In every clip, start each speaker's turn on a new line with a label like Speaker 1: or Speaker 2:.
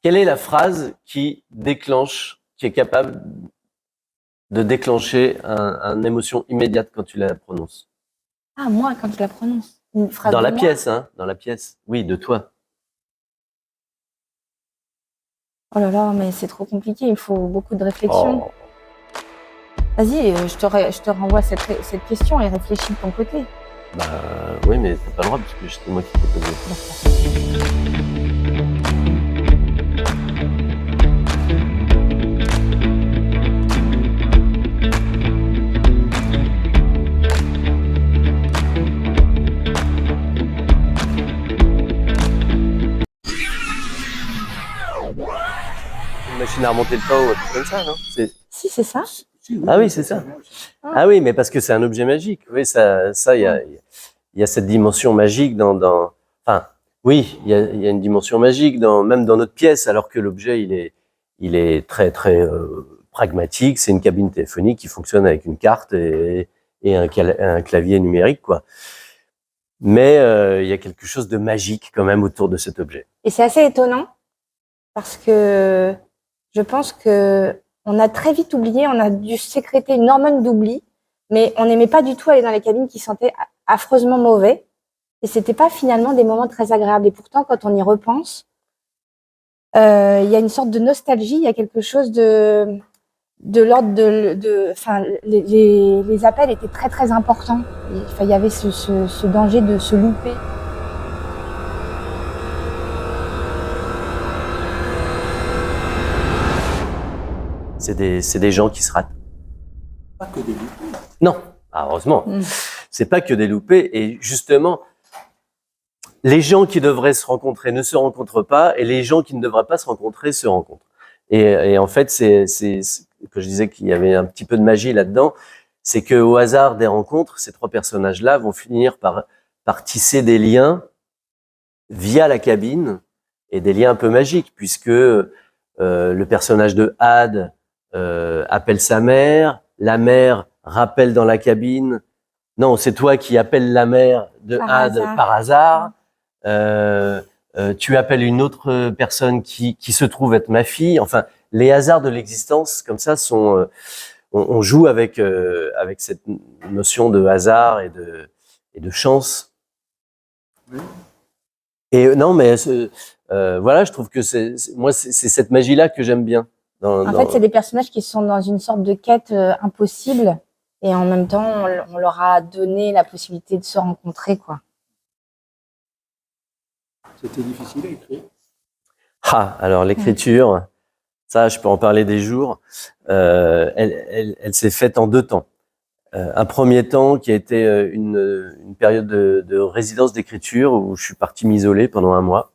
Speaker 1: Quelle est la phrase qui est capable de déclencher une émotion immédiate quand tu la prononces?
Speaker 2: Ah, moi, quand je la prononce. Une phrase
Speaker 1: Dans
Speaker 2: de
Speaker 1: la
Speaker 2: moi.
Speaker 1: pièce, hein, dans la pièce. Oui, de toi.
Speaker 2: Oh là là, mais c'est trop compliqué, il faut beaucoup de réflexion.
Speaker 1: Oh.
Speaker 2: Vas-y, je te renvoie cette question et réfléchis de ton côté.
Speaker 1: Bah oui, mais t'as pas le droit parce que c'est moi qui t'ai posé. Une machine à remonter le temps ou un truc comme ça, non?
Speaker 2: Si, c'est ça.
Speaker 1: Ah oui, c'est ça. Ah oui, mais parce que c'est un objet magique. Oui, il y a cette dimension magique enfin, oui, il y a une dimension magique même dans notre pièce, alors que l'objet, il est très, très pragmatique. C'est une cabine téléphonique qui fonctionne avec une carte et un clavier numérique, quoi. Mais il y a quelque chose de magique quand même autour de cet objet.
Speaker 2: Et c'est assez étonnant parce que je pense que on a très vite oublié, on a dû sécréter une hormone d'oubli, mais on n'aimait pas du tout aller dans les cabines qui sentaient affreusement mauvais. Et c'était pas finalement des moments très agréables. Et pourtant, quand on y repense, il y a une sorte de nostalgie, il y a quelque chose de l'ordre enfin, les appels étaient très très importants. Enfin, il y avait ce danger de se louper.
Speaker 1: C'est des gens qui se ratent.
Speaker 3: Pas que des loupés.
Speaker 1: Non, heureusement. C'est pas que des loupés. Et justement, les gens qui devraient se rencontrer ne se rencontrent pas, et les gens qui ne devraient pas se rencontrer se rencontrent. Et en fait, c'est que je disais qu'il y avait un petit peu de magie là-dedans, c'est que au hasard des rencontres, ces trois personnages-là vont finir par tisser des liens via la cabine, et des liens un peu magiques, puisque le personnage de Had appelle sa mère, la mère rappelle dans la cabine. Non, c'est toi qui appelles la mère de Had par hasard. Tu appelles une autre personne qui se trouve être ma fille. Enfin, les hasards de l'existence, comme ça, sont. On joue avec cette notion de hasard et de chance.
Speaker 3: Oui.
Speaker 1: Et non, mais voilà, je trouve que c'est cette magie-là que j'aime bien.
Speaker 2: En fait, c'est des personnages qui sont dans une sorte de quête impossible, et en même temps, on leur a donné la possibilité de se rencontrer, quoi.
Speaker 3: C'était difficile à écrire.
Speaker 1: Ah, alors l'écriture, ça, je peux en parler des jours. Elle s'est faite en deux temps. Un premier temps qui a été une période de résidence d'écriture où je suis parti m'isoler pendant un mois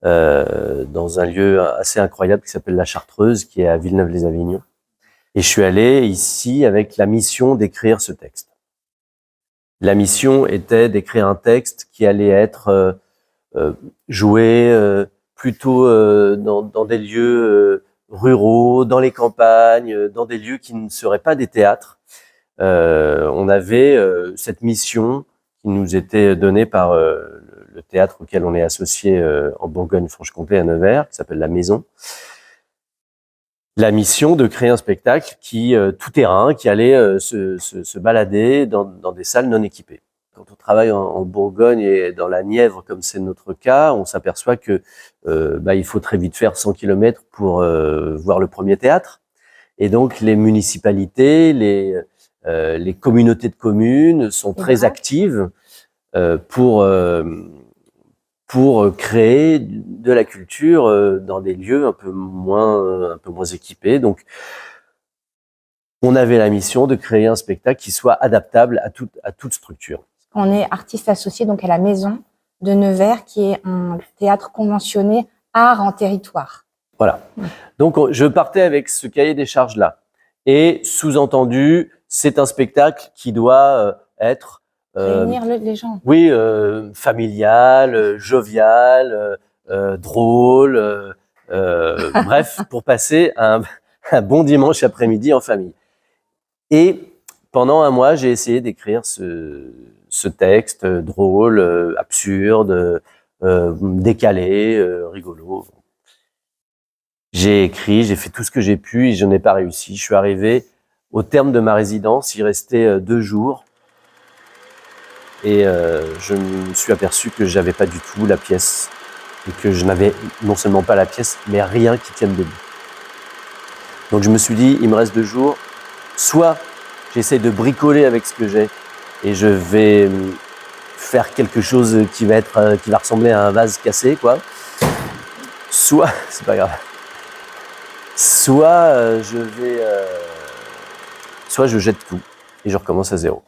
Speaker 1: dans un lieu assez incroyable qui s'appelle la Chartreuse, qui est à Villeneuve-les-Avignon. Et je suis allé ici avec la mission d'écrire ce texte. La mission était d'écrire un texte qui allait être joué plutôt dans des lieux ruraux, dans les campagnes, dans des lieux qui ne seraient pas des théâtres. On avait cette mission qui nous était donnée par le théâtre auquel on est associé en Bourgogne-Franche-Comté à Nevers, qui s'appelle La Maison. La mission de créer un spectacle tout terrain, qui allait se balader dans des salles non équipées. Quand on travaille en Bourgogne et dans la Nièvre, comme c'est notre cas, on s'aperçoit que il faut très vite faire 100 km pour voir le premier théâtre. Et donc les municipalités, les communautés de communes sont très actives pour créer de la culture dans des lieux un peu moins équipés. Donc, on avait la mission de créer un spectacle qui soit adaptable à toute structure.
Speaker 2: On est artiste associé donc à la Maison de Nevers, qui est un théâtre conventionné art en territoire.
Speaker 1: Voilà. Donc, je partais avec ce cahier des charges-là. Et sous-entendu, c'est un spectacle qui doit être
Speaker 2: réunir les gens.
Speaker 1: Oui, familial, jovial, drôle, bref, pour passer un bon dimanche après-midi en famille. Et pendant un mois, j'ai essayé d'écrire ce texte drôle, absurde, décalé, rigolo. J'ai écrit, j'ai fait tout ce que j'ai pu et je n'ai pas réussi. Je suis arrivé au terme de ma résidence, il restait 2 jours. Et je me suis aperçu que j'avais pas du tout la pièce. Et que je n'avais non seulement pas la pièce, mais rien qui tienne debout. Donc je me suis dit, il me reste 2 jours. Soit j'essaie de bricoler avec ce que j'ai et je vais faire quelque chose qui va ressembler à un vase cassé, quoi. Soit, c'est pas grave. Soit soit je jette tout et je recommence à zéro.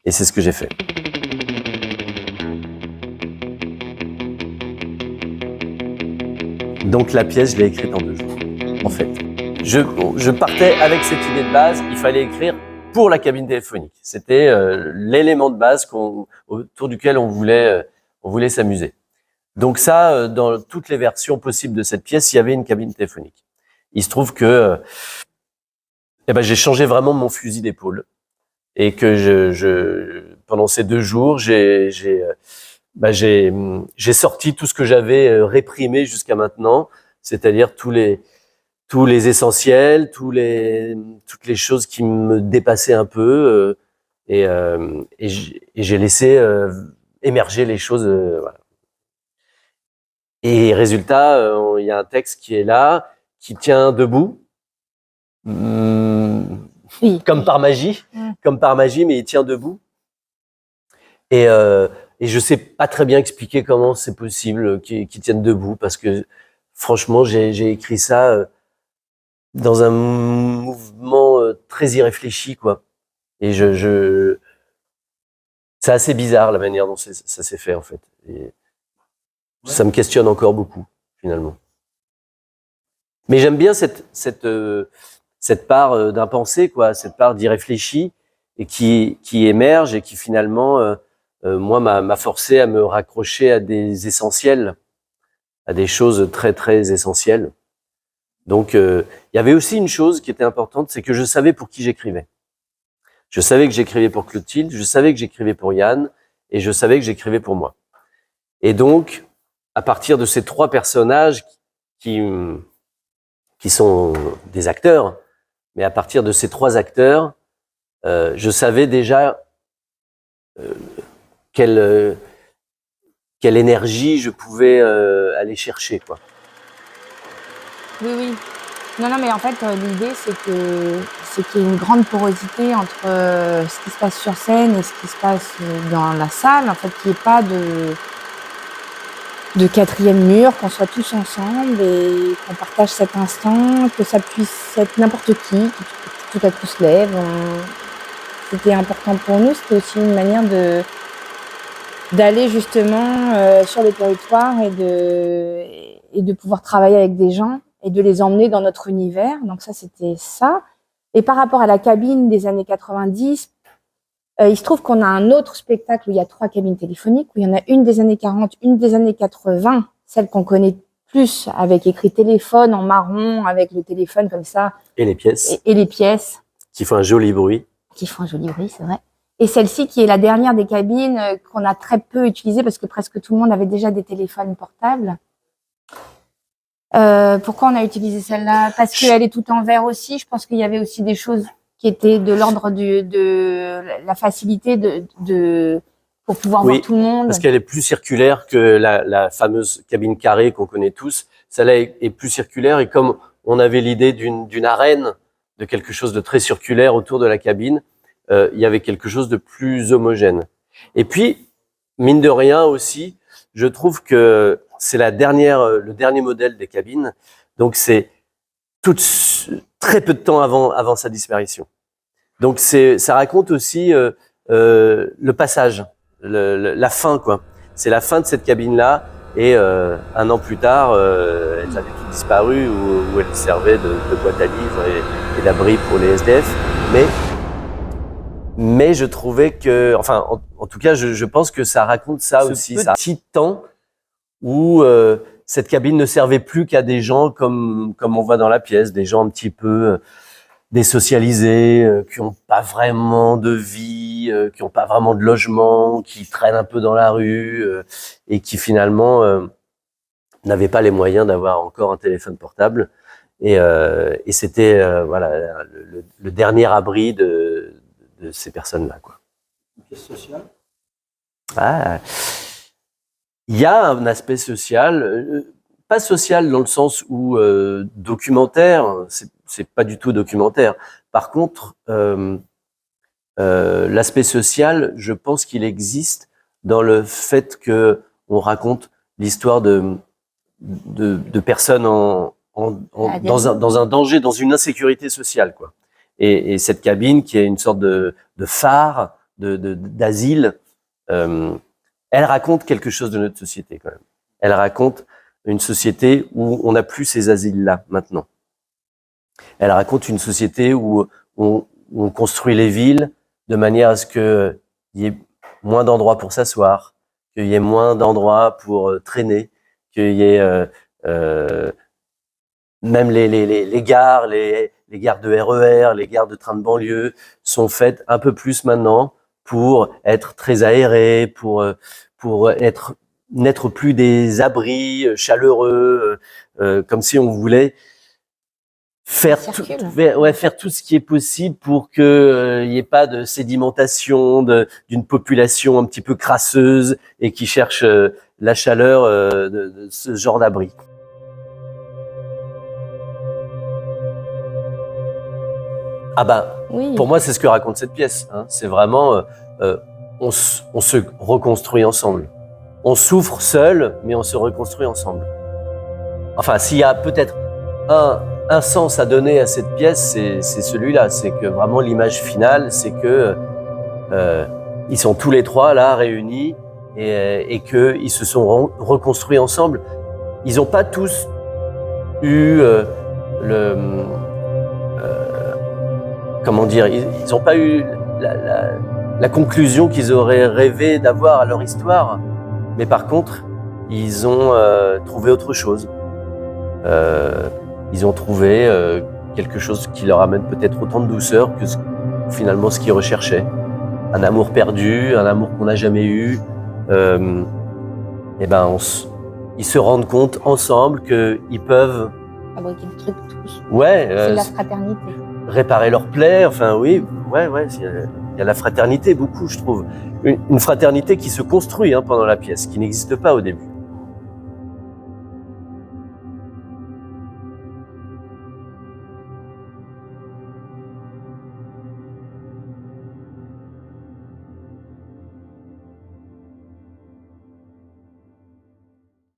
Speaker 1: Et c'est ce que j'ai fait. Donc la pièce, je l'ai écrite en 2 jours, en fait. Je partais avec cette idée de base, il fallait écrire pour la cabine téléphonique. C'était l'élément de base autour duquel on voulait s'amuser. Donc ça, dans toutes les versions possibles de cette pièce, il y avait une cabine téléphonique. Il se trouve que j'ai changé vraiment mon fusil d'épaule et que pendant ces 2 jours, j'ai sorti tout ce que j'avais réprimé jusqu'à maintenant, c'est-à-dire tous les essentiels, toutes les choses qui me dépassaient un peu, et j'ai laissé émerger les choses. Voilà. Et résultat, il y a un texte qui est là, qui tient debout,
Speaker 2: Oui.
Speaker 1: comme par magie, mais il tient debout. Et je sais pas très bien expliquer comment c'est possible qu'il tienne debout, parce que franchement, j'ai écrit ça dans un mouvement très irréfléchi, quoi. Et c'est assez bizarre la manière dont ça s'est fait, en fait. Et ça me questionne encore beaucoup, finalement. Mais j'aime bien cette part d'impensé, quoi, cette part d'irréfléchi, et qui émerge et qui finalement, moi, m'a forcé à me raccrocher à des essentiels, à des choses très, très essentielles. Donc, il y avait aussi une chose qui était importante, c'est que je savais pour qui j'écrivais. Je savais que j'écrivais pour Clotilde, je savais que j'écrivais pour Yann, et je savais que j'écrivais pour moi. Et donc, à partir de ces 3 personnages qui sont des acteurs, mais à partir de ces 3 acteurs, je savais déjà quelle énergie je pouvais aller chercher, quoi.
Speaker 2: Oui. Non, mais en fait, l'idée, c'est qu'il y ait une grande porosité entre ce qui se passe sur scène et ce qui se passe dans la salle. En fait, qu'il n'y ait pas de 4e mur, qu'on soit tous ensemble et qu'on partage cet instant, que ça puisse être n'importe qui tout à coup se lève. C'était important pour nous. C'était aussi une manière d'aller justement sur le territoire et de pouvoir travailler avec des gens et de les emmener dans notre univers. Donc ça, c'était ça. Et par rapport à la cabine des années 90, il se trouve qu'on a un autre spectacle où il y a 3 cabines téléphoniques, où il y en a une des années 40, une des années 80, celle qu'on connaît plus, avec écrit téléphone en marron, avec le téléphone comme ça.
Speaker 1: Et les pièces.
Speaker 2: Et les pièces.
Speaker 1: Qui font un joli bruit.
Speaker 2: Qui font un joli bruit, c'est vrai. Et celle-ci qui est la dernière des cabines qu'on a très peu utilisée parce que presque tout le monde avait déjà des téléphones portables. Pourquoi on a utilisé celle-là? Parce qu'elle est tout en verre aussi. Je pense qu'il y avait aussi des choses qui étaient de l'ordre de la facilité pour pouvoir voir tout le monde.
Speaker 1: Parce qu'elle est plus circulaire que la fameuse cabine carrée qu'on connaît tous. Celle-là est plus circulaire, et comme on avait l'idée d'une arène, de quelque chose de très circulaire autour de la cabine, il y avait quelque chose de plus homogène. Et puis, mine de rien aussi, je trouve que c'est le dernier modèle des cabines. Donc c'est très peu de temps avant sa disparition. Donc ça raconte aussi le passage, la fin, quoi. C'est la fin de cette cabine-là, et 1 an plus tard, elles avaient toutes disparu, où elles servaient de boîte à livres et d'abri pour les SDF. Mais je trouvais que, enfin, en tout cas, je pense que ça raconte ça aussi, ça. Petit temps où cette cabine ne servait plus qu'à des gens comme on voit dans la pièce, des gens un petit peu désocialisés, qui n'ont pas vraiment de vie, qui n'ont pas vraiment de logement, qui traînent un peu dans la rue, et qui finalement n'avaient pas les moyens d'avoir encore un téléphone portable. Et c'était voilà le dernier abri de ces personnes-là, quoi.
Speaker 3: Une pièce sociale.
Speaker 1: Ah, il y a un aspect social, pas social dans le sens où documentaire, c'est pas du tout documentaire. Par contre, l'aspect social, je pense qu'il existe dans le fait que on raconte l'histoire de personnes dans un danger, dans une insécurité sociale, quoi. Et cette cabine qui est une sorte de phare, d'asile, elle raconte quelque chose de notre société quand même. Elle raconte une société où on n'a plus ces asiles-là maintenant. Elle raconte une société où on construit les villes de manière à ce qu'il y ait moins d'endroits pour s'asseoir, qu'il y ait moins d'endroits pour traîner, qu'il y ait même les gares, les gares de RER, les gares de train de banlieue sont faites un peu plus maintenant pour être très aérées, pour n'être plus des abris chaleureux, comme si on voulait faire tout ce qui est possible pour que il y ait pas de sédimentation d'une population un petit peu crasseuse et qui cherche la chaleur de ce genre d'abri. Ah bah,
Speaker 2: Oui.
Speaker 1: pour moi, c'est ce que raconte cette pièce, hein. C'est vraiment, on se reconstruit ensemble. On souffre seul, mais on se reconstruit ensemble. Enfin, s'il y a peut-être un sens à donner à cette pièce, c'est celui-là. C'est que vraiment l'image finale, c'est que ils sont tous les trois là réunis et qu'ils se sont reconstruits ensemble. Ils n'ont pas tous eu comment dire, ils n'ont pas eu la conclusion qu'ils auraient rêvé d'avoir à leur histoire. Mais par contre, ils ont trouvé autre chose. Ils ont trouvé quelque chose qui leur amène peut-être autant de douceur que finalement ce qu'ils recherchaient. Un amour perdu, un amour qu'on n'a jamais eu. Et ben, ils se rendent compte ensemble qu'ils peuvent
Speaker 2: Fabriquer le truc tous.
Speaker 1: ouais,
Speaker 2: C'est la fraternité.
Speaker 1: réparer leurs plaies. Enfin oui, ouais, il y a la fraternité beaucoup, je trouve. Une fraternité qui se construit pendant la pièce, qui n'existe pas au début.